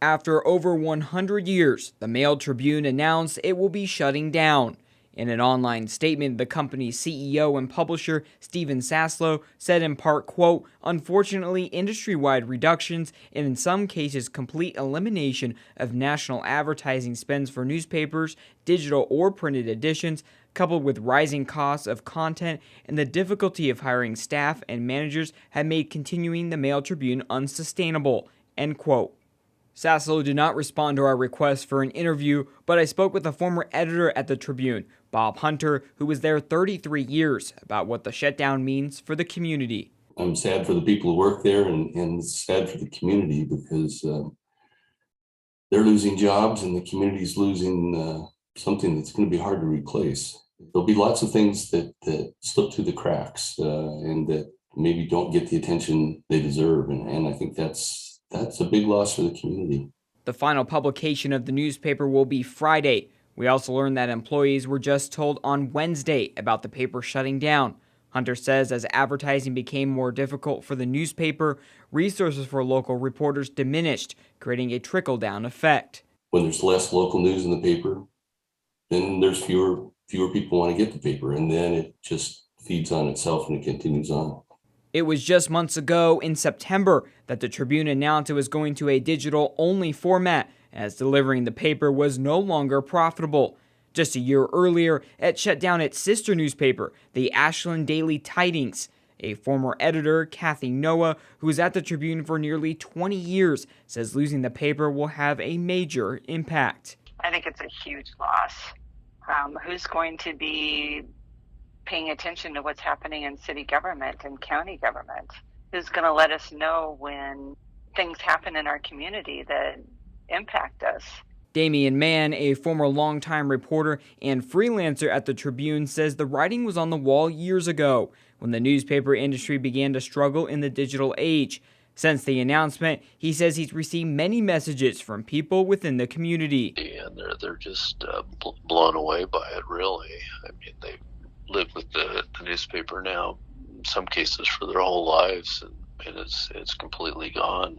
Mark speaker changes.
Speaker 1: After over 100 years, the Mail Tribune announced it will be shutting down. In an online statement, the company's CEO and publisher, Stephen Saslow, said in part, quote, "Unfortunately, industry-wide reductions and in some cases complete elimination of national advertising spends for newspapers, digital or printed editions, coupled with rising costs of content and the difficulty of hiring staff and managers have made continuing the Mail Tribune unsustainable," end quote. Saslow did not respond to our request for an interview, but I spoke with a former editor at the Tribune, Bob Hunter, who was there 33 years, about what the shutdown means for the community.
Speaker 2: I'm sad for the people who work there and sad for the community because they're losing jobs and the community's losing something that's going to be hard to replace. There'll be lots of things that slip through the cracks and that maybe don't get the attention they deserve. And I think that's a big loss for the community.
Speaker 1: The final publication of the newspaper will be Friday. We also learned that employees were just told on Wednesday about the paper shutting down. Hunter says as advertising became more difficult for the newspaper, resources for local reporters diminished, creating a trickle-down effect.
Speaker 2: When there's less local news in the paper, then there's fewer people want to get the paper, and then it just feeds on itself and it continues on.
Speaker 1: It was just months ago in September that the Tribune announced it was going to a digital-only format, as delivering the paper was no longer profitable. Just a year earlier, it shut down its sister newspaper, the Ashland Daily Tidings. A former editor, Kathy Noah, who was at the Tribune for nearly 20 years, says losing the paper will have a major impact.
Speaker 3: I think it's a huge loss. Who's going to be paying attention to what's happening in city government and county government? Who's going to let us know when things happen in our community that impact us?
Speaker 1: Damian Mann, a former longtime reporter and freelancer at the Tribune, says the writing was on the wall years ago when the newspaper industry began to struggle in the digital age. Since the announcement, he says he's received many messages from people within the community.
Speaker 4: And they're just blown away by it, really. I mean, they live with the newspaper now, in some cases for their whole lives, and it's completely gone.